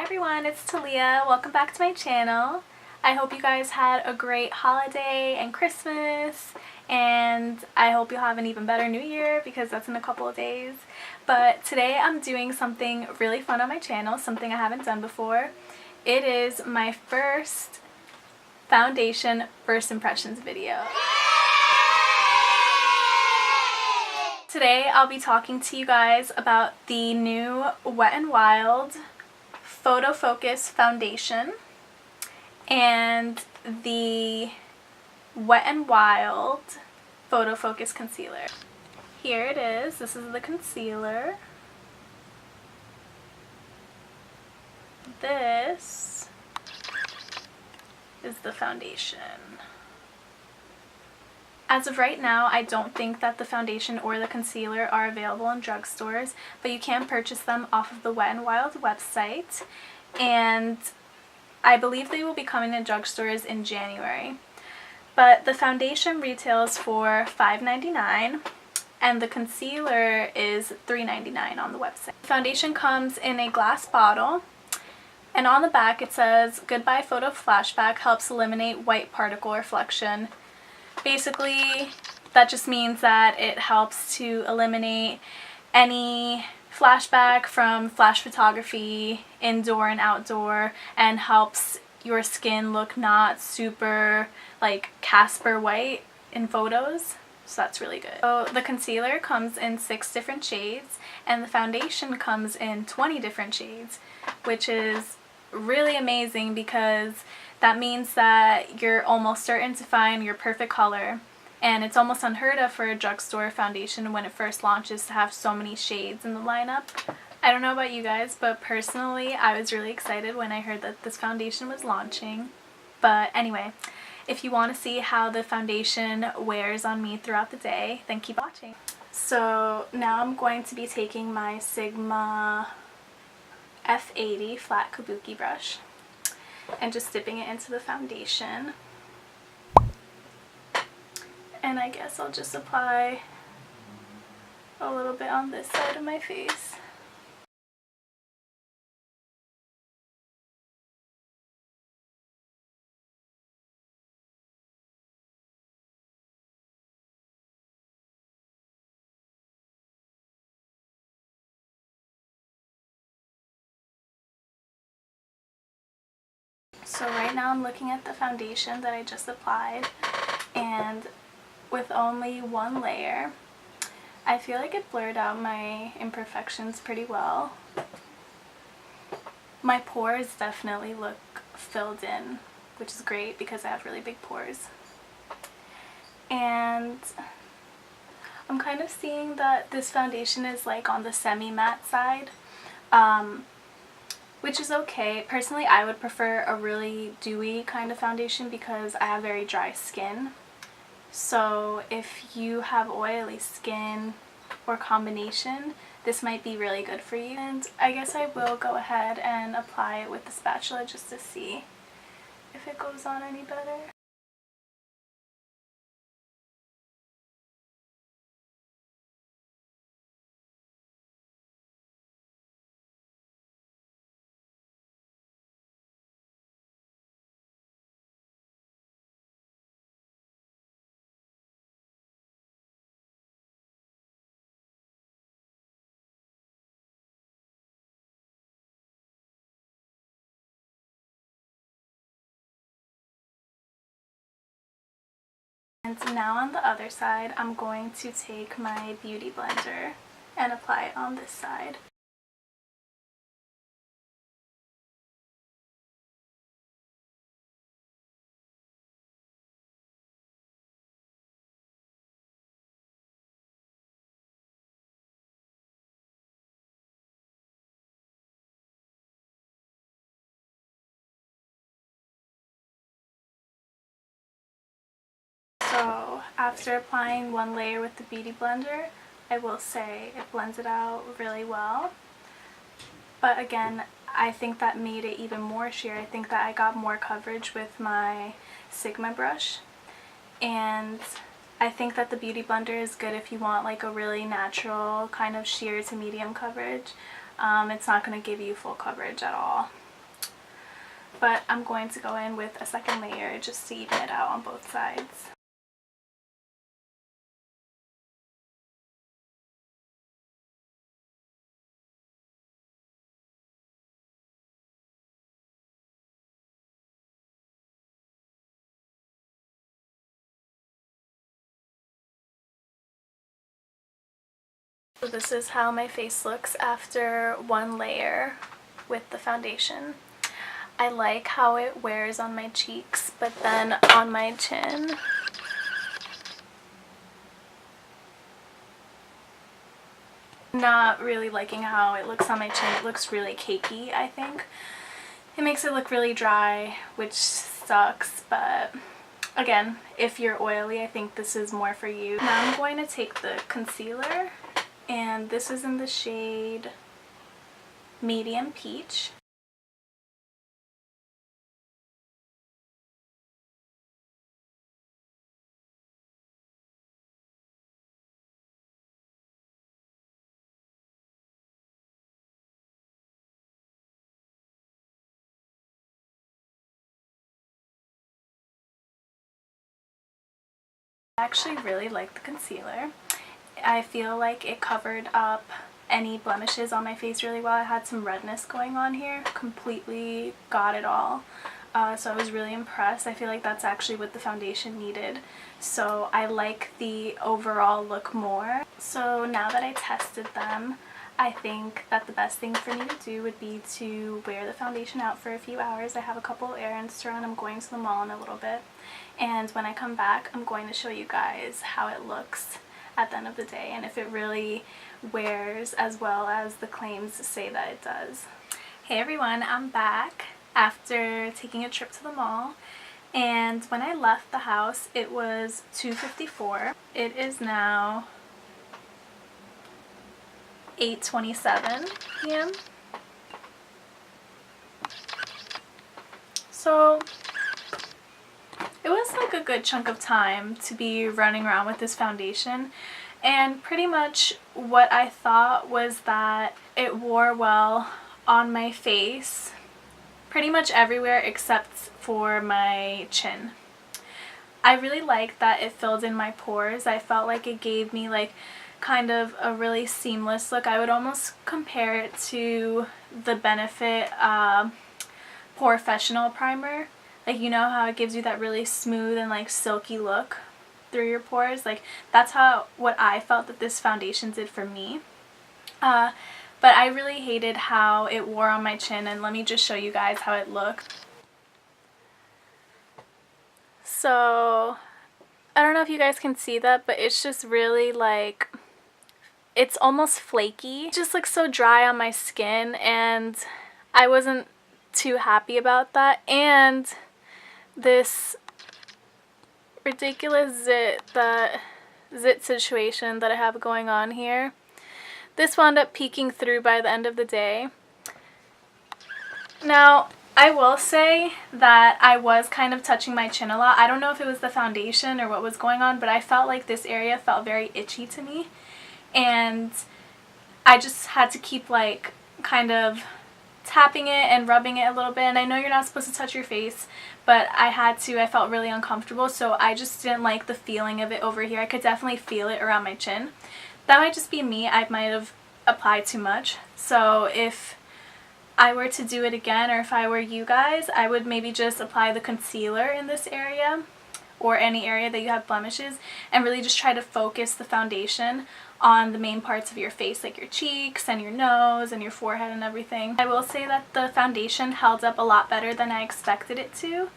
everyone, it's Thalia. Welcome back to my channel. I hope you guys had a great holiday and Christmas, and I hope you'll have an even better New Year because that's in a couple of days. But today I'm doing something really fun on my channel, something I haven't done before. It is my first foundation first impressions video. Today I'll be talking to you guys about the new Wet n Wild Photo Focus foundation and the Wet n Wild Photo Focus concealer. Here it is. This is the concealer. This is the foundation. As of right now, I don't think that the foundation or the concealer are available in drugstores, but you can purchase them off of the Wet n Wild website, and I believe they will be coming to drugstores in January. But the foundation retails for $5.99 and the concealer is $3.99 on the website. The foundation comes in a glass bottle, and on the back it says, "Goodbye Photo Flashback helps eliminate white particle reflection." Basically, that just means that it helps to eliminate any flashback from flash photography, indoor and outdoor, and helps your skin look not super like Casper white in photos. So that's really good. So the concealer comes in 6 different shades and the foundation comes in 20 different shades, which is really amazing because that means that you're almost certain to find your perfect color, and it's almost unheard of for a drugstore foundation when it first launches to have so many shades in the lineup. I don't know about you guys, but personally I was really excited when I heard that this foundation was launching. But anyway, if you want to see how the foundation wears on me throughout the day, then keep watching. So now I'm going to be taking my Sigma F80 flat Kabuki brush and just dipping it into the foundation. And I guess I'll just apply a little bit on this side of my face. So right now I'm looking at the foundation that I just applied, and with only one layer, I feel like it blurred out my imperfections pretty well. My pores definitely look filled in, which is great because I have really big pores. And I'm kind of seeing that this foundation is like on the semi-matte side, which is okay. Personally, I would prefer a really dewy kind of foundation because I have very dry skin. So if you have oily skin or combination, this might be really good for you. And I guess I will go ahead and apply it with the spatula just to see if it goes on any better. And now on the other side, I'm going to take my beauty blender and apply it on this side. So after applying one layer with the beauty blender, I will say it blends it out really well. But again, I think that made it even more sheer. I think that I got more coverage with my Sigma brush. And I think that the beauty blender is good if you want like a really natural kind of sheer to medium coverage. It's not going to give you full coverage at all. but I'm going to go in with a second layer just to even it out on both sides. So this is how my face looks after one layer with the foundation. I like how it wears on my cheeks, but then on my chin, not really liking how it looks on my chin. It looks really cakey, I think. It makes it look really dry, which sucks, but again, if you're oily, I think this is more for you. Now I'm going to take the concealer, and this is in the shade Medium Peach. I actually really like the concealer. I feel like it covered up any blemishes on my face really well. I had some redness going on here, completely got it all. So I was really impressed. I feel like that's actually what the foundation needed. So I like the overall look more. So now that I tested them, I think that the best thing for me to do would be to wear the foundation out for a few hours. I have a couple errands to run. I'm going to the mall in a little bit. And when I come back, I'm going to show you guys how it looks at the end of the day and if it really wears as well as the claims say that it does. Hey everyone, I'm back after taking a trip to the mall, and when I left the house it was 2:54. It is now 8:27 p.m. So it was like a good chunk of time to be running around with this foundation, and pretty much what I thought was that it wore well on my face pretty much everywhere except for my chin. I really liked that it filled in my pores. I felt like it gave me like kind of a really seamless look. I would almost compare it to the Benefit Professional Primer. Like, you know how it gives you that really smooth and like silky look through your pores? Like, that's what I felt that this foundation did for me. But I really hated how it wore on my chin, and let me just show you guys how it looked. So I don't know if you guys can see that, but it's just really like, it's almost flaky. It just looks so dry on my skin, and I wasn't too happy about that. And this ridiculous zit situation that I have going on here, this wound up peeking through by the end of the day. Now I will say that I was kind of touching my chin a lot. I don't know if it was the foundation or what was going on, but I felt like this area felt very itchy to me, and I just had to keep like kind of tapping it and rubbing it a little bit. And I know you're not supposed to touch your face, but I had to. I felt really uncomfortable, so I just didn't like the feeling of it over here. I could definitely feel it around my chin. That might just be me. I might have applied too much. So if I were to do it again, or if I were you guys, I would maybe just apply the concealer in this area or any area that you have blemishes, and really just try to focus the foundation on the main parts of your face, like your cheeks and your nose and your forehead and everything. I will say that the foundation held up a lot better than I expected it to.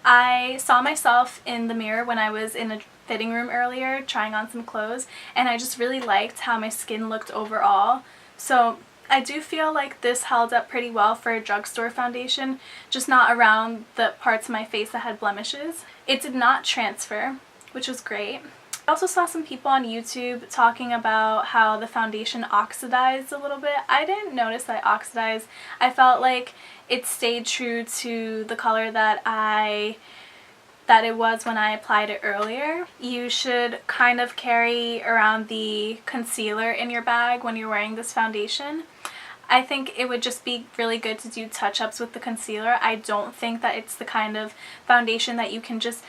I saw myself in the mirror when I was in a fitting room earlier trying on some clothes, and I just really liked how my skin looked overall. So I do feel like this held up pretty well for a drugstore foundation, just not around the parts of my face that had blemishes. It did not transfer, which was great. I also saw some people on YouTube talking about how the foundation oxidized a little bit. I didn't notice that it oxidized. I felt like it stayed true to the color that it was when I applied it earlier. You should kind of carry around the concealer in your bag when you're wearing this foundation. I think it would just be really good to do touch-ups with the concealer. I don't think that it's the kind of foundation that you can just,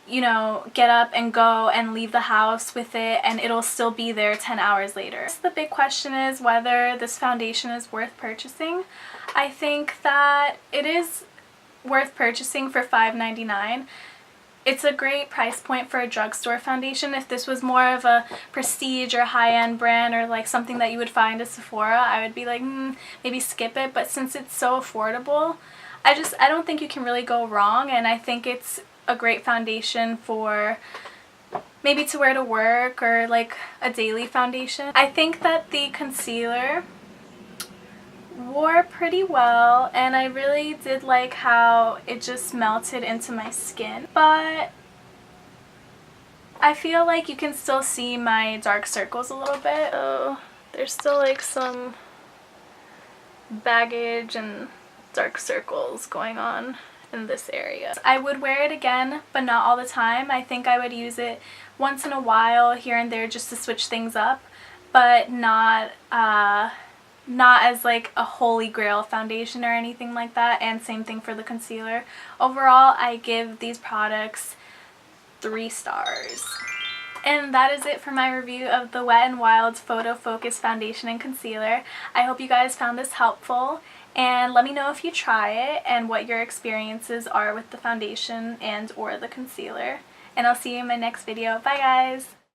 you know, get up and go and leave the house with it and it'll still be there 10 hours later. So the big question is whether this foundation is worth purchasing. I think that it is worth purchasing for $5.99. It's a great price point for a drugstore foundation. If this was more of a prestige or high-end brand or like something that you would find at Sephora, I would be like, maybe skip it. But since it's so affordable, I don't think you can really go wrong, and I think it's a great foundation for maybe to wear to work or like a daily foundation. I think that the concealer wore pretty well, and I really did like how it just melted into my skin, but I feel like you can still see my dark circles a little bit. Oh, there's still like some baggage and dark circles going on in this area. I would wear it again, but not all the time. I think I would use it once in a while here and there just to switch things up, but not as like a holy grail foundation or anything like that. And same thing for the concealer. Overall, I give these products 3 stars. And that is it for my review of the Wet n Wild Photo Focus Foundation and Concealer. I hope you guys found this helpful, and let me know if you try it and what your experiences are with the foundation and or the concealer. And I'll see you in my next video. Bye guys!